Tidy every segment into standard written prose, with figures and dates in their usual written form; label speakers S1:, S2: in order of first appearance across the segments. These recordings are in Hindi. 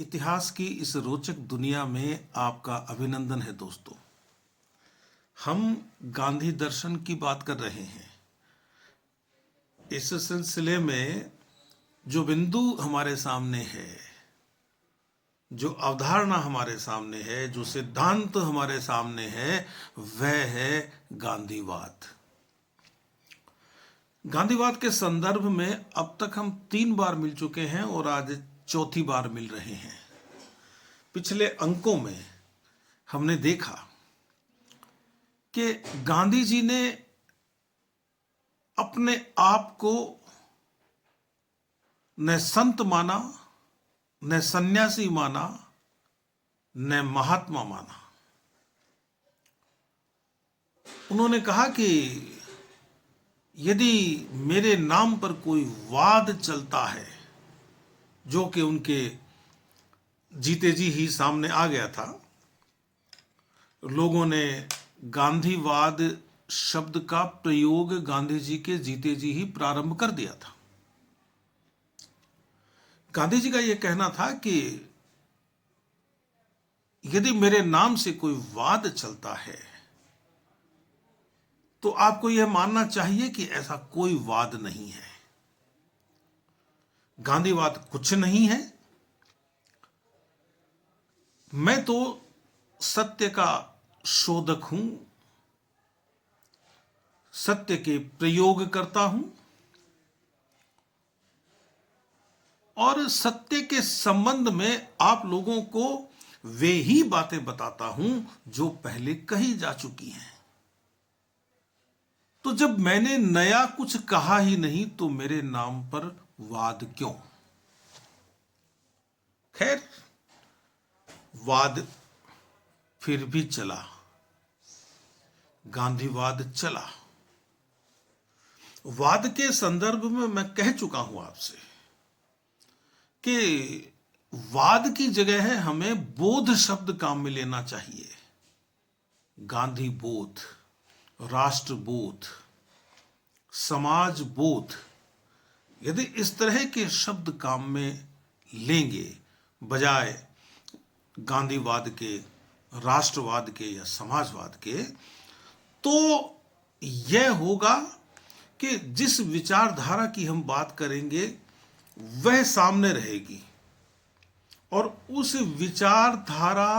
S1: इतिहास की इस रोचक दुनिया में आपका अभिनंदन है दोस्तों। हम गांधी दर्शन की बात कर रहे हैं। इस सिलसिले में जो बिंदु हमारे सामने है, जो अवधारणा हमारे सामने है, जो सिद्धांत हमारे सामने है, वह है गांधीवाद। गांधीवाद के संदर्भ में अब तक हम 3 बार मिल चुके हैं और आज चौथी बार मिल रहे हैं। पिछले अंकों में हमने देखा कि गांधी जी ने अपने आप को न संत माना, न सन्यासी माना, न महात्मा माना। उन्होंने कहा कि यदि मेरे नाम पर कोई वाद चलता है, जो कि उनके जीते जी ही सामने आ गया था, लोगों ने गांधीवाद शब्द का प्रयोग गांधी जी के जीते जी ही प्रारंभ कर दिया था। गांधी जी का यह कहना था कि यदि मेरे नाम से कोई वाद चलता है तो आपको यह मानना चाहिए कि ऐसा कोई वाद नहीं है। गांधीवाद कुछ नहीं है। मैं तो सत्य का शोधक हूं, सत्य के प्रयोग करता हूं और सत्य के संबंध में आप लोगों को वे ही बातें बताता हूं जो पहले कही जा चुकी हैं। तो जब मैंने नया कुछ कहा ही नहीं तो मेरे नाम पर वाद क्यों? खैर, वाद फिर भी चला, गांधीवाद चला। वाद के संदर्भ में मैं कह चुका हूं आपसे कि वाद की जगह है हमें बोध शब्द काम में लेना चाहिए। गांधी बोध, राष्ट्र बोध, समाज बोध, यदि इस तरह के शब्द काम में लेंगे बजाय गांधीवाद के, राष्ट्रवाद के या समाजवाद के, तो यह होगा कि जिस विचारधारा की हम बात करेंगे वह सामने रहेगी और उस विचारधारा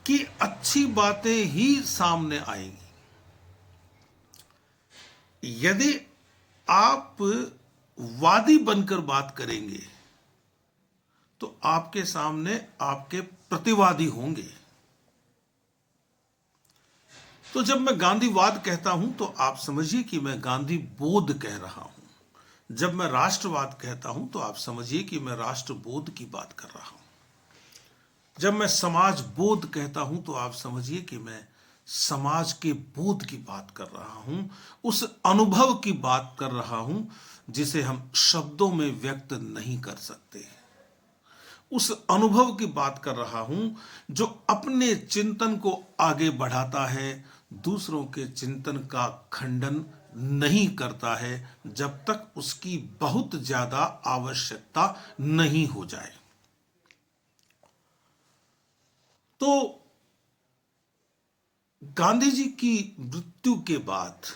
S1: की अच्छी बातें ही सामने आएंगी। यदि आप वादी बनकर बात करेंगे तो आपके सामने आपके प्रतिवादी होंगे। तो जब मैं गांधीवाद कहता हूं तो आप समझिए कि मैं गांधी बोध कह रहा हूं। जब मैं राष्ट्रवाद कहता हूं तो आप समझिए कि मैं राष्ट्रबोध की बात कर रहा हूं। जब मैं समाज बोध कहता हूं तो आप समझिए कि मैं समाज के बोध की बात कर रहा हूं, उस अनुभव की बात कर रहा हूं जिसे हम शब्दों में व्यक्त नहीं कर सकते। उस अनुभव की बात कर रहा हूं जो अपने चिंतन को आगे बढ़ाता है, दूसरों के चिंतन का खंडन नहीं करता है जब तक उसकी बहुत ज्यादा आवश्यकता नहीं हो जाए। तो गांधी जी की मृत्यु के बाद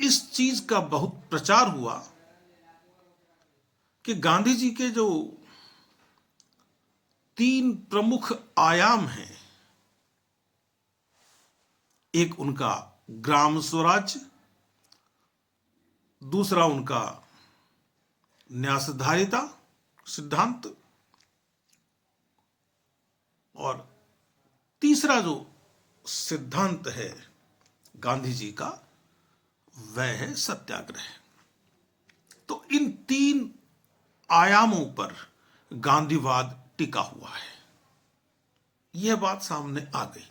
S1: इस चीज का बहुत प्रचार हुआ कि गांधी जी के जो 3 प्रमुख आयाम हैं, एक उनका ग्राम स्वराज्य, दूसरा उनका न्यासधारिता सिद्धांत और तीसरा जो सिद्धांत है गांधी जी का वह है सत्याग्रह। तो इन 3 आयामों पर गांधीवाद टिका हुआ है। यह बात सामने आ गई।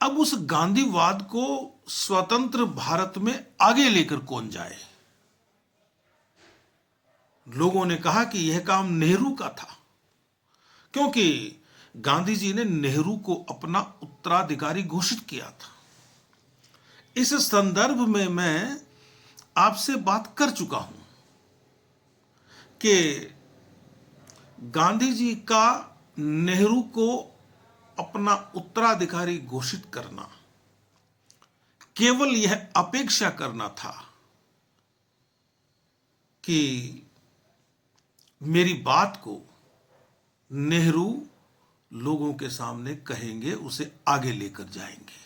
S1: अब उस गांधीवाद को स्वतंत्र भारत में आगे लेकर कौन जाए? लोगों ने कहा कि यह काम नेहरू का था, क्योंकि गांधी जी ने नेहरू को अपना उत्तराधिकारी घोषित किया था। इस संदर्भ में मैं आपसे बात कर चुका हूं कि गांधी जी का नेहरू को अपना उत्तराधिकारी घोषित करना केवल यह अपेक्षा करना था कि मेरी बात को नेहरू लोगों के सामने कहेंगे, उसे आगे लेकर जाएंगे।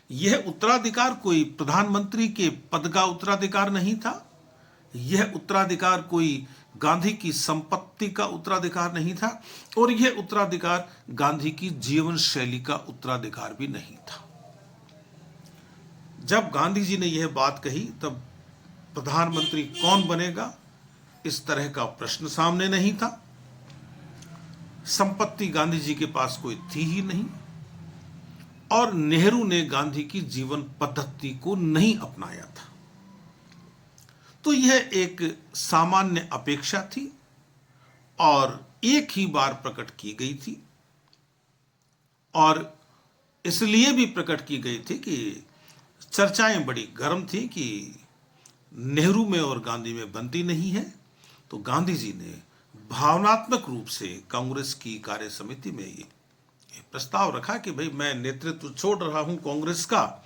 S1: यह उत्तराधिकार कोई प्रधानमंत्री के पद का उत्तराधिकार नहीं था। यह उत्तराधिकार कोई गांधी की संपत्ति का उत्तराधिकार नहीं था, और यह उत्तराधिकार गांधी की जीवन शैली का उत्तराधिकार भी नहीं था। जब गांधी जी ने यह बात कही तब प्रधानमंत्री कौन बनेगा, इस तरह का प्रश्न सामने नहीं था। संपत्ति गांधी जी के पास कोई थी ही नहीं, और नेहरू ने गांधी की जीवन पद्धति को नहीं अपनाया था। तो यह एक सामान्य अपेक्षा थी और एक ही बार प्रकट की गई थी, और इसलिए भी प्रकट की गई थी कि चर्चाएं बड़ी गर्म थी कि नेहरू में और गांधी में बनती नहीं है। तो गांधी जी ने भावनात्मक रूप से कांग्रेस की कार्य समिति में ये प्रस्ताव रखा कि भाई मैं नेतृत्व छोड़ रहा हूं कांग्रेस का,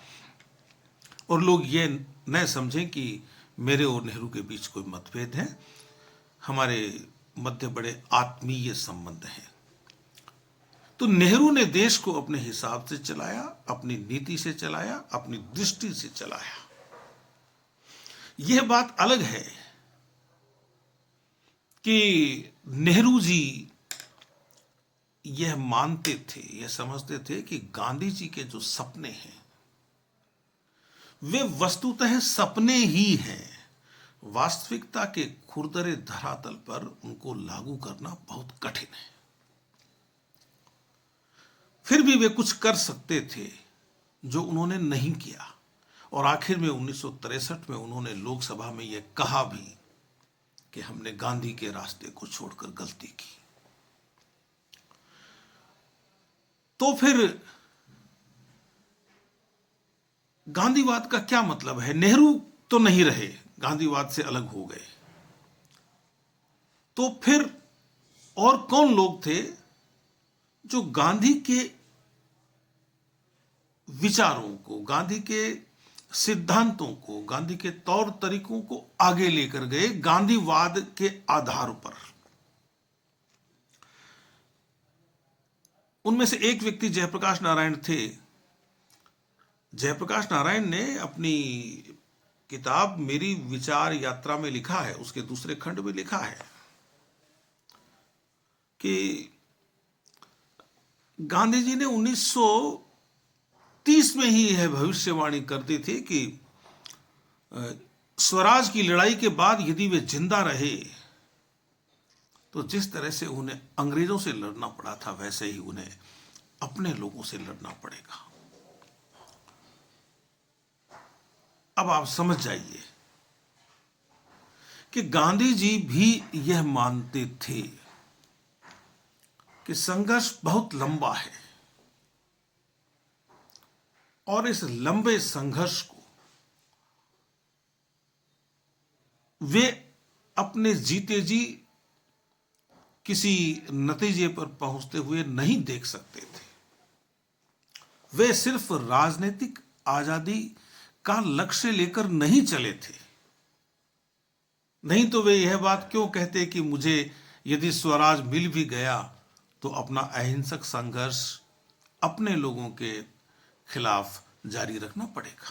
S1: और लोग ये न समझें कि मेरे और नेहरू के बीच कोई मतभेद है, हमारे मध्य बड़े आत्मीय संबंध हैं। तो नेहरू ने देश को अपने हिसाब से चलाया, अपनी नीति से चलाया, अपनी दृष्टि से चलाया। यह बात अलग है कि नेहरू जी यह मानते थे, यह समझते थे कि गांधी जी के जो सपने हैं वे वस्तुतः सपने ही हैं। वास्तविकता के खुरदरे धरातल पर उनको लागू करना बहुत कठिन है। फिर भी वे कुछ कर सकते थे जो उन्होंने नहीं किया, और आखिर में 1963 में उन्होंने लोकसभा में यह कहा भी कि हमने गांधी के रास्ते को छोड़कर गलती की। तो फिर गांधीवाद का क्या मतलब है? नेहरू तो नहीं रहे, गांधीवाद से अलग हो गए, तो फिर और कौन लोग थे जो गांधी के विचारों को, गांधी के सिद्धांतों को, गांधी के तौर तरीकों को आगे लेकर गए गांधीवाद के आधार पर? उनमें से एक व्यक्ति जयप्रकाश नारायण थे। जयप्रकाश नारायण ने अपनी किताब मेरी विचार यात्रा में लिखा है, उसके दूसरे खंड में लिखा है कि गांधी जी ने 1930 में ही यह भविष्यवाणी कर दी थी कि स्वराज की लड़ाई के बाद यदि वे जिंदा रहे तो जिस तरह से उन्हें अंग्रेजों से लड़ना पड़ा था वैसे ही उन्हें अपने लोगों से लड़ना पड़ेगा। अब आप समझ जाइए कि गांधी जी भी यह मानते थे कि संघर्ष बहुत लंबा है, और इस लंबे संघर्ष को वे अपने जीते जी किसी नतीजे पर पहुंचते हुए नहीं देख सकते थे। वे सिर्फ राजनीतिक आजादी का लक्ष्य लेकर नहीं चले थे। नहीं तो वे यह बात क्यों कहते कि मुझे यदि स्वराज मिल भी गया तो अपना अहिंसक संघर्ष अपने लोगों के खिलाफ जारी रखना पड़ेगा।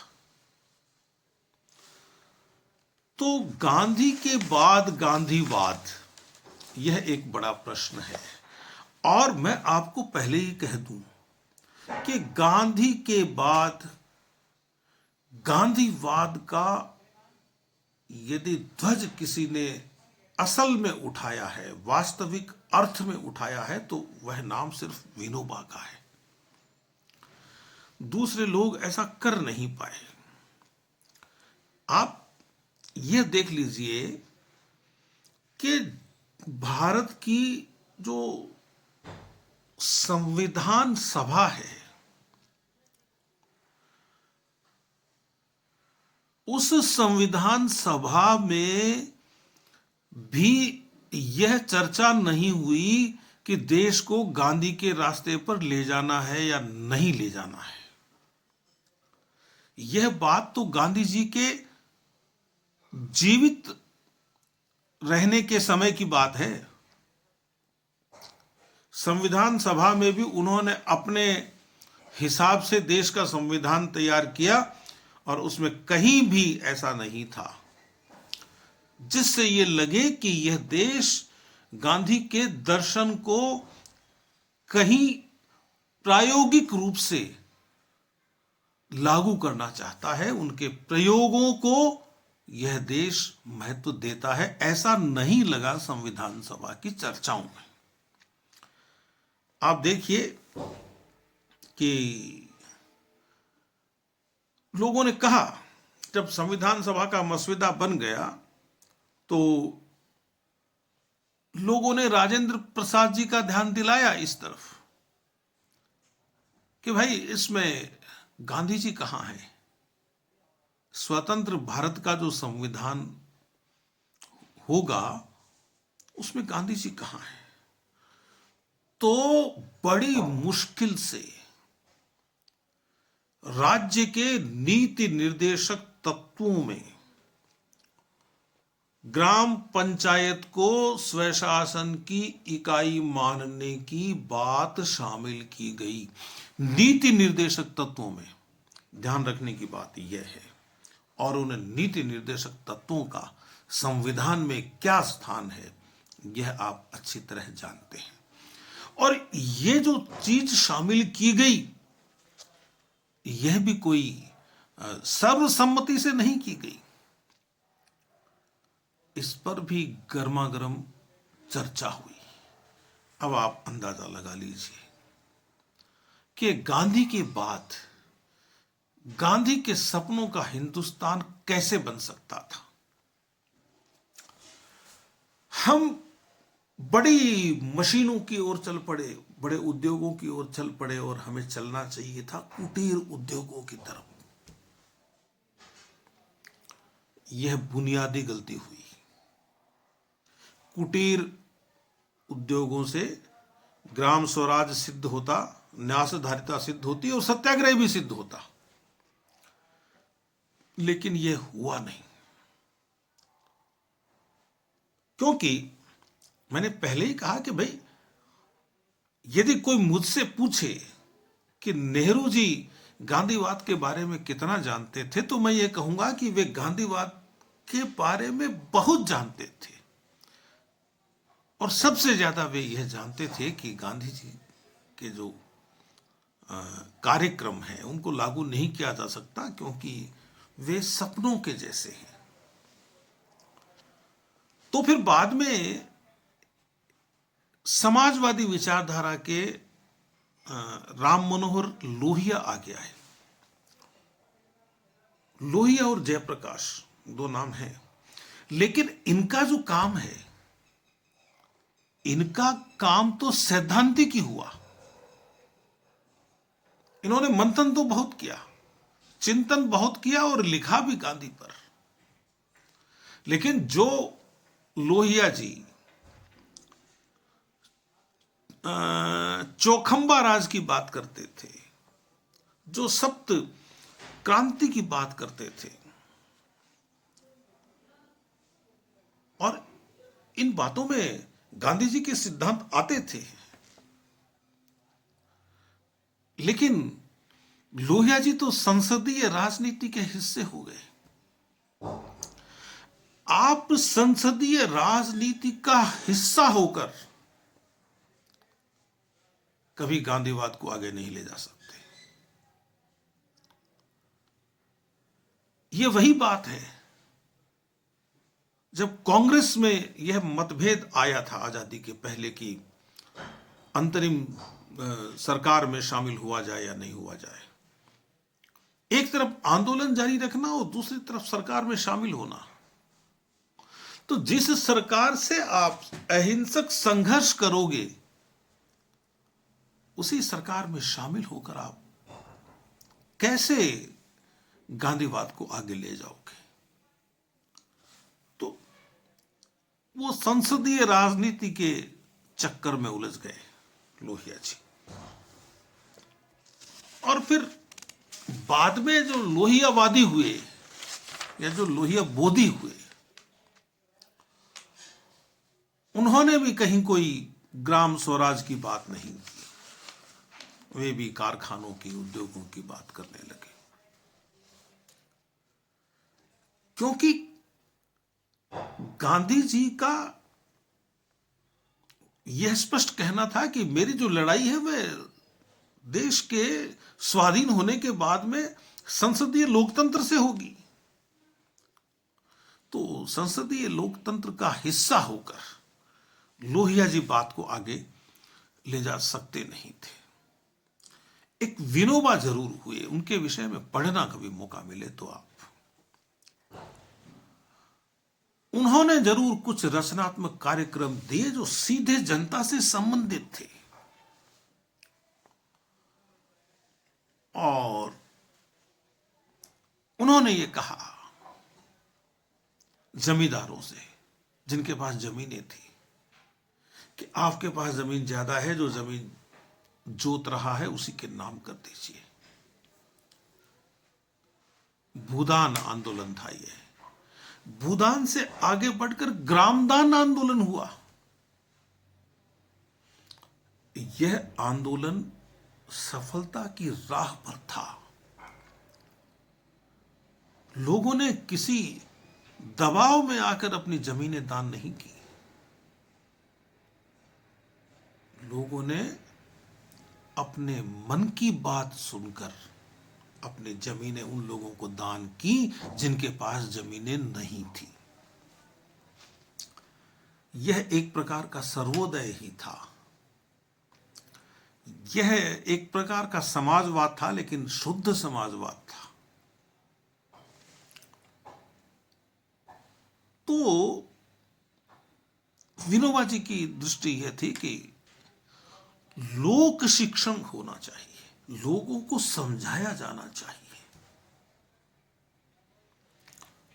S1: तो गांधी के बाद गांधीवाद, यह एक बड़ा प्रश्न है। और मैं आपको पहले ही कह दूं कि गांधी के बाद गांधीवाद का यदि ध्वज किसी ने असल में उठाया है, वास्तविक अर्थ में उठाया है, तो वह नाम सिर्फ विनोबा का है। दूसरे लोग ऐसा कर नहीं पाए। आप यह देख लीजिए कि भारत की जो संविधान सभा है, उस संविधान सभा में भी यह चर्चा नहीं हुई कि देश को गांधी के रास्ते पर ले जाना है या नहीं ले जाना है। यह बात तो गांधी जी के जीवित रहने के समय की बात है। संविधान सभा में भी उन्होंने अपने हिसाब से देश का संविधान तैयार किया और उसमें कहीं भी ऐसा नहीं था जिससे यह लगे कि यह देश गांधी के दर्शन को कहीं प्रायोगिक रूप से लागू करना चाहता है, उनके प्रयोगों को यह देश महत्व देता है, ऐसा नहीं लगा संविधान सभा की चर्चाओं में। आप देखिए कि लोगों ने कहा, जब संविधान सभा का मसौदा बन गया तो लोगों ने राजेंद्र प्रसाद जी का ध्यान दिलाया इस तरफ कि भाई इसमें गांधी जी कहां हैं? स्वतंत्र भारत का जो संविधान होगा उसमें गांधी जी कहां हैं? तो बड़ी मुश्किल से राज्य के नीति निर्देशक तत्वों में ग्राम पंचायत को स्वशासन की इकाई मानने की बात शामिल की गई। नीति निर्देशक तत्वों में ध्यान रखने की बात यह है, और उन नीति निर्देशक तत्वों का संविधान में क्या स्थान है यह आप अच्छी तरह जानते हैं। और यह जो चीज शामिल की गई यह भी कोई सर्वसम्मति से नहीं की गई, इस पर भी गर्मागर्म चर्चा हुई। अब आप अंदाजा लगा लीजिए कि गांधी के बाद गांधी के सपनों का हिंदुस्तान कैसे बन सकता था। हम बड़ी मशीनों की ओर चल पड़े, बड़े उद्योगों की ओर चल पड़े, और हमें चलना चाहिए था कुटीर उद्योगों की तरफ। यह बुनियादी गलती हुई। कुटीर उद्योगों से ग्राम स्वराज सिद्ध होता, न्यासधारिता सिद्ध होती और सत्याग्रह भी सिद्ध होता, लेकिन यह हुआ नहीं। क्योंकि मैंने पहले ही कहा कि भाई यदि कोई मुझसे पूछे कि नेहरू जी गांधीवाद के बारे में कितना जानते थे, तो मैं ये कहूंगा कि वे गांधीवाद के बारे में बहुत जानते थे, और सबसे ज्यादा वे यह जानते थे कि गांधी जी के जो कार्यक्रम हैं उनको लागू नहीं किया जा सकता, क्योंकि वे सपनों के जैसे हैं। तो फिर बाद में समाजवादी विचारधारा के राम मनोहर लोहिया आगे आए। लोहिया और जयप्रकाश दो नाम हैं, लेकिन इनका जो काम है, इनका काम तो सैद्धांतिक ही हुआ। इन्होंने मंथन तो बहुत किया, चिंतन बहुत किया और लिखा भी गांधी पर। लेकिन जो लोहिया जी चौखंबा राज की बात करते थे, जो सप्त क्रांति की बात करते थे, और इन बातों में गांधी जी के सिद्धांत आते थे, लेकिन लोहिया जी तो संसदीय राजनीति के हिस्से हो गए। आप संसदीय राजनीति का हिस्सा होकर कभी गांधीवाद को आगे नहीं ले जा सकते। यह वही बात है जब कांग्रेस में यह मतभेद आया था आजादी के पहले की अंतरिम सरकार में शामिल हुआ जाए या नहीं हुआ जाए। एक तरफ आंदोलन जारी रखना और दूसरी तरफ सरकार में शामिल होना। तो जिस सरकार से आप अहिंसक संघर्ष करोगे, उसी सरकार में शामिल होकर आप कैसे गांधीवाद को आगे ले जाओगे। तो वो संसदीय राजनीति के चक्कर में उलझ गए लोहिया जी। और फिर बाद में जो लोहियावादी हुए या जो लोहिया बोधी हुए, उन्होंने भी कहीं कोई ग्राम स्वराज की बात नहीं की। वे भी कारखानों की, उद्योगों की बात करने लगे, क्योंकि गांधी जी का यह स्पष्ट कहना था कि मेरी जो लड़ाई है वह देश के स्वाधीन होने के बाद में संसदीय लोकतंत्र से होगी। तो संसदीय लोकतंत्र का हिस्सा होकर लोहिया जी बात को आगे ले जा सकते नहीं थे। एक विनोबा जरूर हुए, उनके विषय में पढ़ना कभी मौका मिले तो आप। उन्होंने जरूर कुछ रचनात्मक कार्यक्रम दिए जो सीधे जनता से संबंधित थे, और उन्होंने ये कहा जमींदारों से, जिनके पास जमीनें थी, कि आपके पास जमीन ज्यादा है, जो जमीन जोत रहा है उसी के नाम कर दीजिए। भूदान आंदोलन था यह। भूदान से आगे बढ़कर ग्रामदान आंदोलन हुआ। यह आंदोलन सफलता की राह पर था। लोगों ने किसी दबाव में आकर अपनी जमीनें दान नहीं की। लोगों ने अपने मन की बात सुनकर अपनी जमीनें उन लोगों को दान की जिनके पास जमीनें नहीं थी। यह एक प्रकार का सर्वोदय ही था। यह एक प्रकार का समाजवाद था, लेकिन शुद्ध समाजवाद था। तो विनोबा जी की दृष्टि यह थी कि लोक शिक्षण होना चाहिए, लोगों को समझाया जाना चाहिए।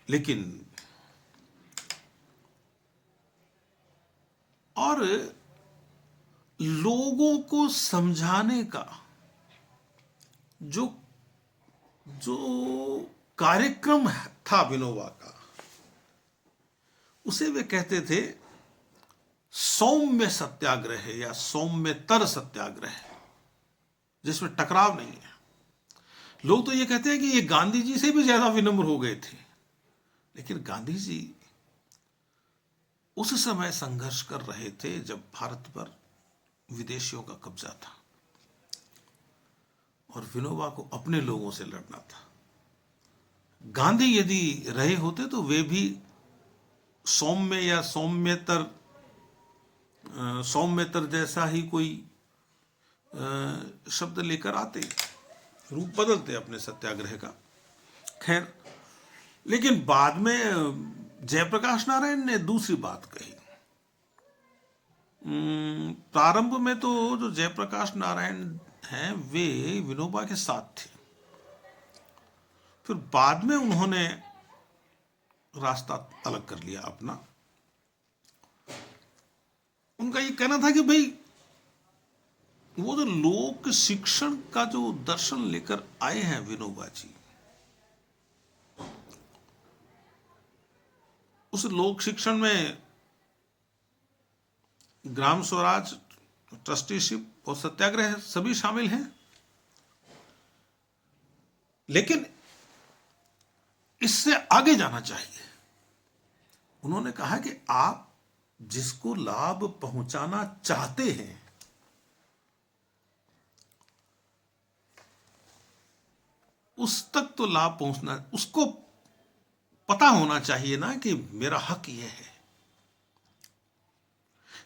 S1: लेकिन और लोगों को समझाने का जो जो कार्यक्रम था विनोबा का, उसे वे कहते थे सौम्य सत्याग्रह या सौम्यतर सत्याग्रह, जिसमें टकराव नहीं है। लोग तो ये कहते हैं कि ये गांधी जी से भी ज्यादा विनम्र हो गए थे, लेकिन गांधी जी उस समय संघर्ष कर रहे थे जब भारत पर विदेशियों का कब्जा था, और विनोबा को अपने लोगों से लड़ना था। गांधी यदि रहे होते तो वे भी सौम्य या सौम्यतर जैसा ही कोई शब्द लेकर आते, रूप बदलते अपने सत्याग्रह का। खैर, लेकिन बाद में जयप्रकाश नारायण ने दूसरी बात कही। प्रारंभ में तो जो जयप्रकाश नारायण हैं वे विनोबा के साथ थे, फिर बाद में उन्होंने रास्ता अलग कर लिया अपना। उनका ये कहना था कि भाई वो जो लोक शिक्षण का जो दर्शन लेकर आए हैं विनोबा जी, उस लोक शिक्षण में ग्राम स्वराज, ट्रस्टीशिप और सत्याग्रह सभी शामिल हैं। लेकिन इससे आगे जाना चाहिए। उन्होंने कहा कि आप जिसको लाभ पहुंचाना चाहते हैं, उस तक तो लाभ पहुंचना, उसको पता होना चाहिए ना कि मेरा हक यह है।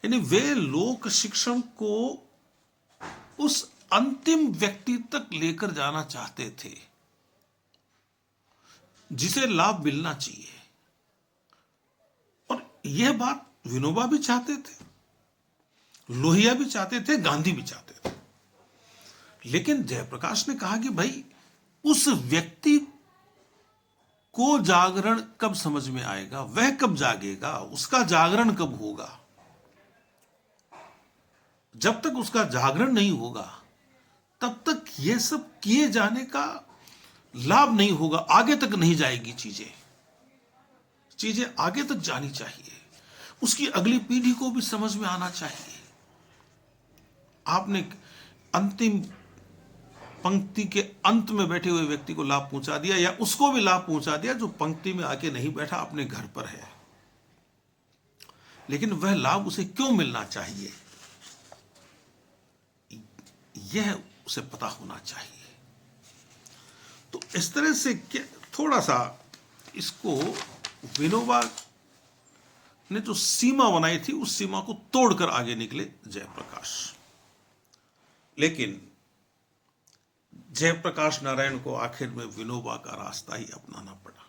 S1: यानी वे लोक शिक्षण को उस अंतिम व्यक्ति तक लेकर जाना चाहते थे जिसे लाभ मिलना चाहिए। और यह बात विनोबा भी चाहते थे, लोहिया भी चाहते थे, गांधी भी चाहते थे। लेकिन जयप्रकाश ने कहा कि भाई उस व्यक्ति को जागरण कब समझ में आएगा, वह कब जागेगा, उसका जागरण कब होगा। जब तक उसका जागरण नहीं होगा तब तक यह सब किए जाने का लाभ नहीं होगा, आगे तक नहीं जाएगी चीजें। चीजें आगे तक जानी चाहिए, उसकी अगली पीढ़ी को भी समझ में आना चाहिए। आपने अंतिम पंक्ति के अंत में बैठे हुए व्यक्ति को लाभ पहुंचा दिया, या उसको भी लाभ पहुंचा दिया जो पंक्ति में आके नहीं बैठा, अपने घर पर है। लेकिन वह लाभ उसे क्यों मिलना चाहिए, यह उसे पता होना चाहिए। तो इस तरह से थोड़ा सा इसको विनोबा ने जो सीमा बनाई थी उस सीमा को तोड़कर आगे निकले जयप्रकाश। लेकिन जयप्रकाश नारायण को आखिर में विनोबा का रास्ता ही अपनाना पड़ा।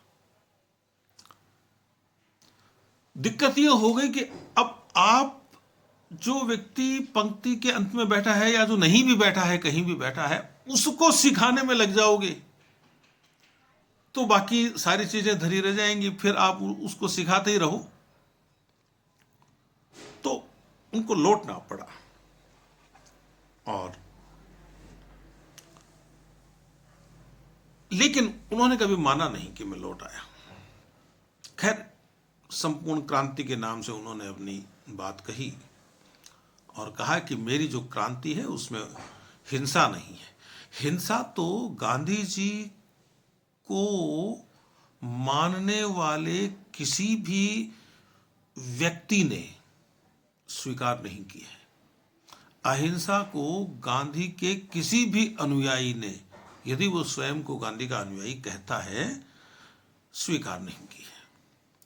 S1: दिक्कत यह हो गई कि अब आप जो व्यक्ति पंक्ति के अंत में बैठा है या जो नहीं भी बैठा है, कहीं भी बैठा है, उसको सिखाने में लग जाओगे तो बाकी सारी चीजें धरी रह जाएंगी, फिर आप उसको सिखाते ही रहो। तो उनको लौटना पड़ा और लेकिन उन्होंने कभी माना नहीं कि मैं लौट आया। खैर, संपूर्ण क्रांति के नाम से उन्होंने अपनी बात कही और कहा कि मेरी जो क्रांति है उसमें हिंसा नहीं है। हिंसा तो गांधी जी को मानने वाले किसी भी व्यक्ति ने स्वीकार नहीं की है। अहिंसा को गांधी के किसी भी अनुयायी ने, यदि वो स्वयं को गांधी का अनुयायी कहता है, स्वीकार नहीं की है।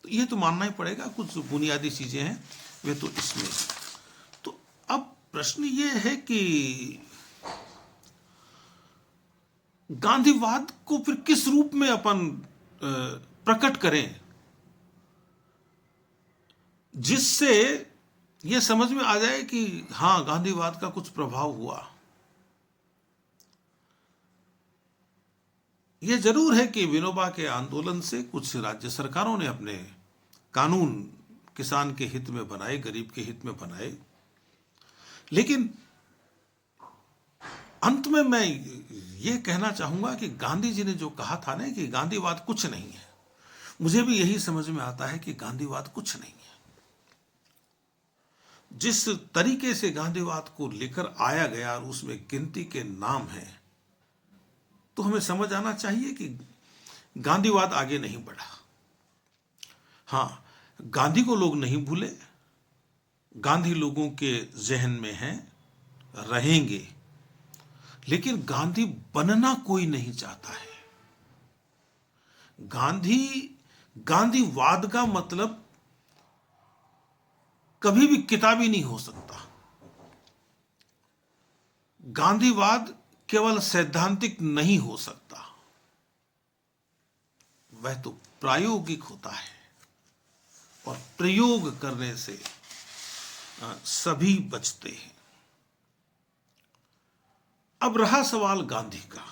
S1: तो ये तो मानना ही पड़ेगा। कुछ बुनियादी चीजें हैं वे तो इसमें। तो अब प्रश्न ये है कि गांधीवाद को फिर किस रूप में अपन प्रकट करें जिससे यह समझ में आ जाए कि हां, गांधीवाद का कुछ प्रभाव हुआ। यह जरूर है कि विनोबा के आंदोलन से कुछ राज्य सरकारों ने अपने कानून किसान के हित में बनाए, गरीब के हित में बनाए, लेकिन अंत में मैं यह कहना चाहूंगा कि गांधी जी ने जो कहा था ना कि गांधीवाद कुछ नहीं है, मुझे भी यही समझ में आता है कि गांधीवाद कुछ नहीं है। जिस तरीके से गांधीवाद को लेकर आया गया और उसमें गिनती के नाम हैं, तो हमें समझ आना चाहिए कि गांधीवाद आगे नहीं बढ़ा। हां, गांधी को लोग नहीं भूले, गांधी लोगों के जहन में हैं, रहेंगे, लेकिन गांधी बनना कोई नहीं चाहता है। गांधीवाद का मतलब कभी भी किताबी नहीं हो सकता। गांधीवाद केवल सैद्धांतिक नहीं हो सकता, वह तो प्रायोगिक होता है, और प्रयोग करने से सभी बचते हैं। अब रहा सवाल गांधी का,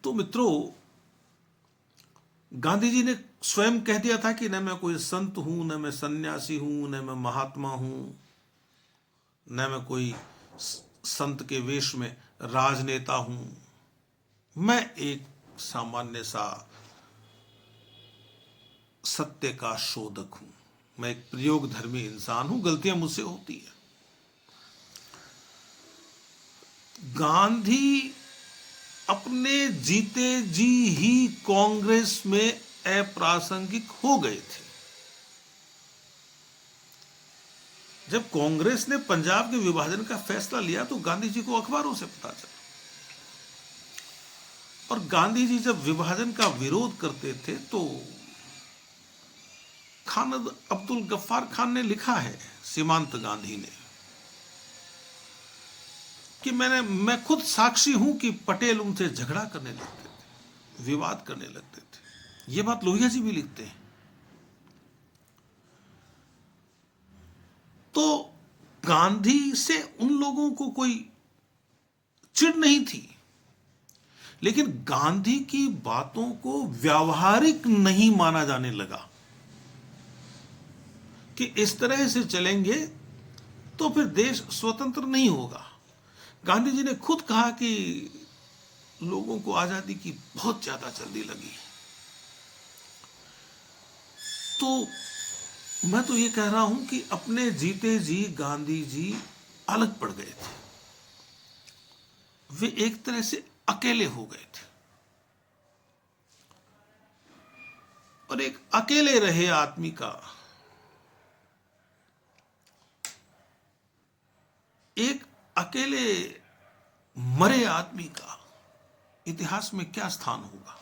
S1: तो मित्रों, गांधी जी ने स्वयं कह दिया था कि न मैं कोई संत हूं, न मैं सन्यासी हूं, न मैं महात्मा हूं, न मैं कोई संत के वेश में राजनेता हूं। मैं एक सामान्य सा सत्य का शोधक हूं, मैं एक प्रयोगधर्मी इंसान हूं, गलतियां मुझसे होती है। गांधी अपने जीते जी ही कांग्रेस में अप्रासंगिक हो गए थे। जब कांग्रेस ने पंजाब के विभाजन का फैसला लिया तो गांधी जी को अखबारों से पता चला, और गांधी जी जब विभाजन का विरोध करते थे तो खान अब्दुल गफ्फार खान ने लिखा है, सीमांत गांधी ने, कि मैं खुद साक्षी हूं कि पटेल उनसे झगड़ा करने लगते थे, विवाद करने लगते थे। यह बात लोहिया जी भी लिखते हैं। तो गांधी से उन लोगों को कोई चिढ़ नहीं थी, लेकिन गांधी की बातों को व्यावहारिक नहीं माना जाने लगा कि इस तरह से चलेंगे तो फिर देश स्वतंत्र नहीं होगा। गांधी जी ने खुद कहा कि लोगों को आजादी की बहुत ज्यादा जल्दी लगी। तो मैं तो ये कह रहा हूं कि अपने जीते जी गांधी जी अलग पड़ गए थे। वे एक तरह से अकेले हो गए थे, और एक अकेले रहे आदमी का एक अकेले मरे आदमी का इतिहास में क्या स्थान होगा,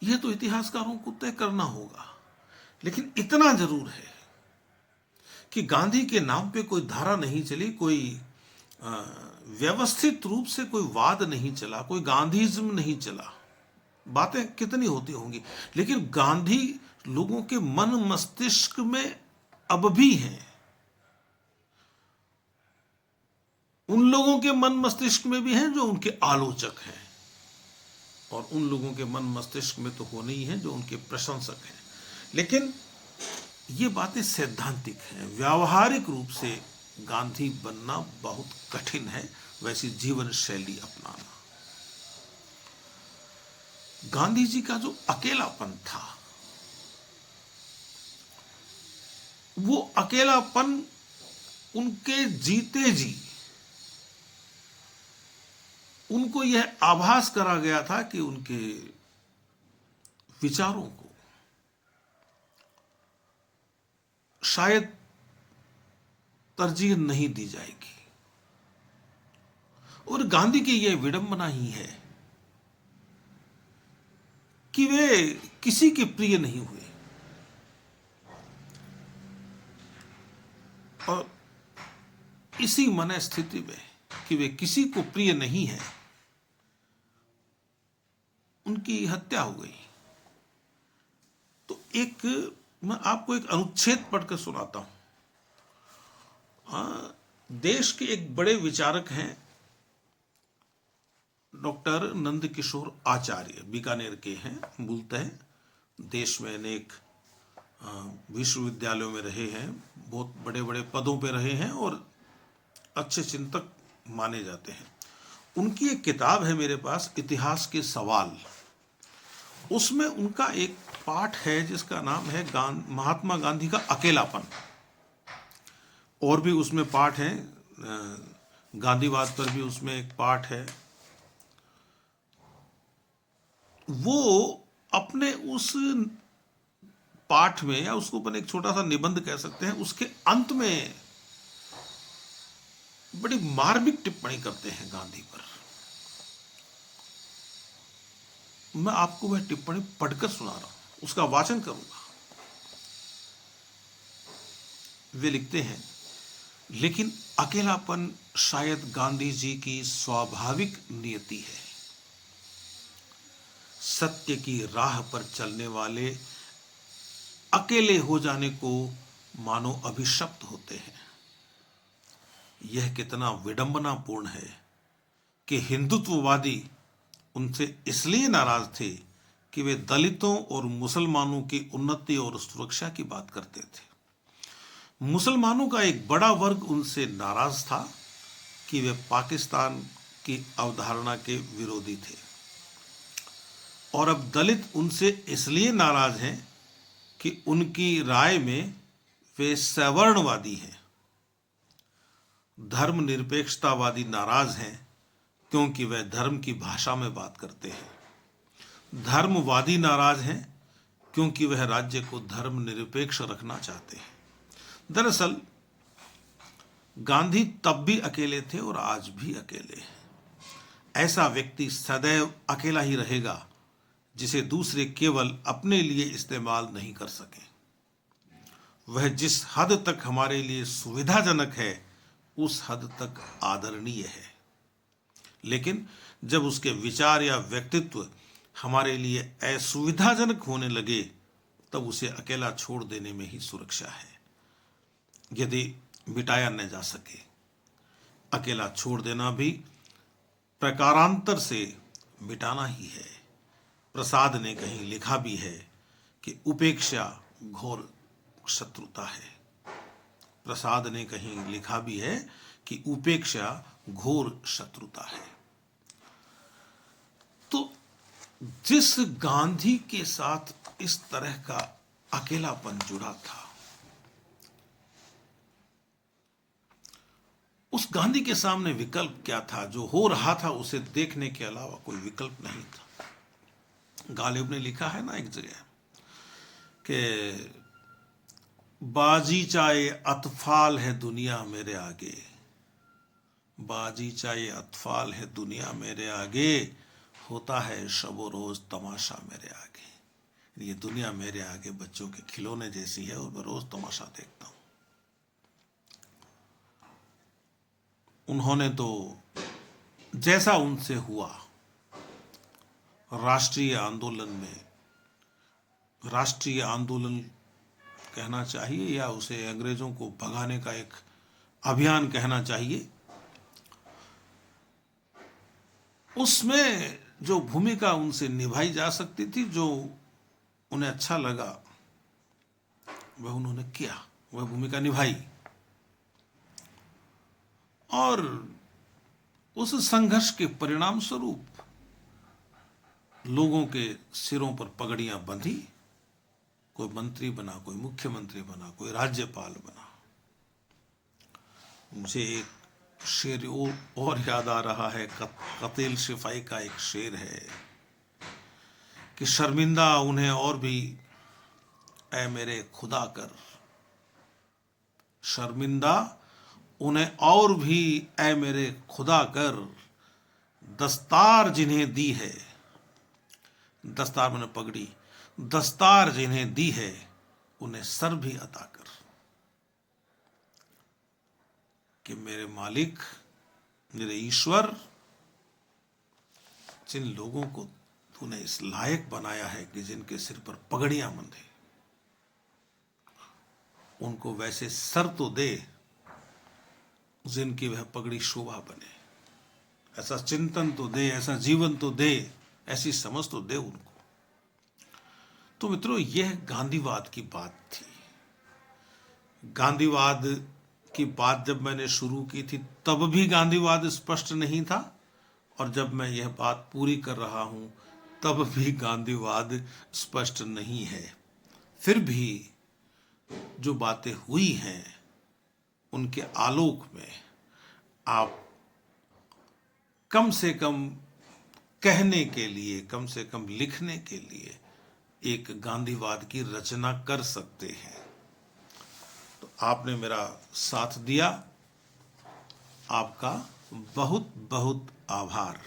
S1: यह तो इतिहासकारों को तय करना होगा। लेकिन इतना जरूर है कि गांधी के नाम पे कोई धारा नहीं चली, कोई व्यवस्थित रूप से कोई वाद नहीं चला, कोई गांधीज्म नहीं चला। बातें कितनी होती होंगी, लेकिन गांधी लोगों के मन मस्तिष्क में अब भी हैं। उन लोगों के मन मस्तिष्क में भी हैं जो उनके आलोचक हैं, और उन लोगों के मन मस्तिष्क में तो होने ही हैं जो उनके प्रशंसक हैं। लेकिन ये बातें सैद्धांतिक हैं, व्यावहारिक रूप से गांधी बनना बहुत कठिन है, वैसी जीवन शैली अपनाना। गांधी जी का जो अकेलापन था, वो अकेलापन उनके जीते जी उनको यह आभास करा गया था कि उनके विचारों को शायद तरजीह नहीं दी जाएगी। और गांधी की यह विडंबना ही है कि वे किसी के प्रिय नहीं हुए, और इसी मन स्थिति में कि वे किसी को प्रिय नहीं है, उनकी हत्या हो गई। तो मैं आपको एक अनुच्छेद पढ़कर सुनाता हूं। देश के एक बड़े विचारक हैं डॉक्टर नंद किशोर आचार्य, बीकानेर के हैं। मूलतः देश में अनेक विश्वविद्यालयों में रहे हैं, बहुत बड़े बड़े पदों पे रहे हैं और अच्छे चिंतक माने जाते हैं। उनकी एक किताब है मेरे पास, इतिहास के सवाल। उसमें उनका एक पाठ है जिसका नाम है महात्मा गांधी का अकेलापन। और भी उसमें पाठ है, गांधीवाद पर भी उसमें एक पाठ है। वो अपने उस पाठ में, या उसको अपन एक छोटा सा निबंध कह सकते हैं, उसके अंत में बड़ी मार्मिक टिप्पणी करते हैं गांधी पर। मैं आपको वह टिप्पणी पढ़कर सुना रहा हूं, उसका वाचन करूंगा। वे लिखते हैं, लेकिन अकेलापन शायद गांधी जी की स्वाभाविक नियति है। सत्य की राह पर चलने वाले अकेले हो जाने को मानो अभिशप्त होते हैं। यह कितना विडंबनापूर्ण है कि हिंदुत्ववादी उनसे इसलिए नाराज थे कि वे दलितों और मुसलमानों की उन्नति और सुरक्षा की बात करते थे। मुसलमानों का एक बड़ा वर्ग उनसे नाराज था कि वे पाकिस्तान की अवधारणा के विरोधी थे, और अब दलित उनसे इसलिए नाराज हैं कि उनकी राय में वे सवर्णवादी हैं। धर्मनिरपेक्षतावादी नाराज हैं क्योंकि वह धर्म की भाषा में बात करते हैं। धर्मवादी नाराज हैं क्योंकि वह राज्य को धर्मनिरपेक्ष रखना चाहते हैं। दरअसल गांधी तब भी अकेले थे और आज भी अकेले हैं। ऐसा व्यक्ति सदैव अकेला ही रहेगा जिसे दूसरे केवल अपने लिए इस्तेमाल नहीं कर सके। वह जिस हद तक हमारे लिए सुविधाजनक है उस हद तक आदरणीय है, लेकिन जब उसके विचार या व्यक्तित्व हमारे लिए असुविधाजनक होने लगे तब उसे अकेला छोड़ देने में ही सुरक्षा है। यदि मिटाया न जा सके, अकेला छोड़ देना भी प्रकारांतर से मिटाना ही है। प्रसाद ने कहीं लिखा भी है कि उपेक्षा घोर शत्रुता है। प्रसाद ने कहीं लिखा भी है कि उपेक्षा घोर शत्रुता है। तो जिस गांधी के साथ इस तरह का अकेलापन जुड़ा था, उस गांधी के सामने विकल्प क्या था? जो हो रहा था उसे देखने के अलावा कोई विकल्प नहीं था। गालिब ने लिखा है ना एक जगह कि बाजी चाहे अतफाल है दुनिया मेरे आगे, बाजी चाहे अतफाल है दुनिया मेरे आगे, होता है शबो रोज तमाशा मेरे आगे। ये दुनिया मेरे आगे बच्चों के खिलौने जैसी है और मैं रोज तमाशा देखता हूं। उन्होंने तो जैसा उनसे हुआ राष्ट्रीय आंदोलन में, राष्ट्रीय आंदोलन कहना चाहिए या उसे अंग्रेजों को भगाने का एक अभियान कहना चाहिए, उसमें जो भूमिका उनसे निभाई जा सकती थी, जो उन्हें अच्छा लगा, वह उन्होंने किया, वह भूमिका निभाई। और उस संघर्ष के परिणाम स्वरूप लोगों के सिरों पर पगड़ियां बंधी, कोई मंत्री बना, कोई मुख्यमंत्री बना, कोई राज्यपाल बना। मुझे एक शेर और याद आ रहा है, कतील शिफाई का एक शेर है कि शर्मिंदा उन्हें और भी ऐ मेरे खुदा कर, शर्मिंदा उन्हें और भी ऐ मेरे खुदा कर, दस्तार जिन्हें दी है, दस्तार मैंने पगड़ी, दस्तार जिन्हें दी है उन्हें सर भी अता कर। कि मेरे मालिक, मेरे ईश्वर, जिन लोगों को तूने इस लायक बनाया है कि जिनके सिर पर पगड़ियां बंधे, उनको वैसे सर तो दे जिनकी वह पगड़ी शोभा बने, ऐसा चिंतन तो दे, ऐसा जीवन तो दे, ऐसी समझ तो दे उनको। तो मित्रों, यह गांधीवाद की बात थी। गांधीवाद की बात जब मैंने शुरू की थी तब भी गांधीवाद स्पष्ट नहीं था, और जब मैं यह बात पूरी कर रहा हूं तब भी गांधीवाद स्पष्ट नहीं है। फिर भी जो बातें हुई हैं उनके आलोक में आप कम से कम कहने के लिए, कम से कम लिखने के लिए एक गांधीवाद की रचना कर सकते हैं। तो आपने मेरा साथ दिया, आपका बहुत बहुत आभार।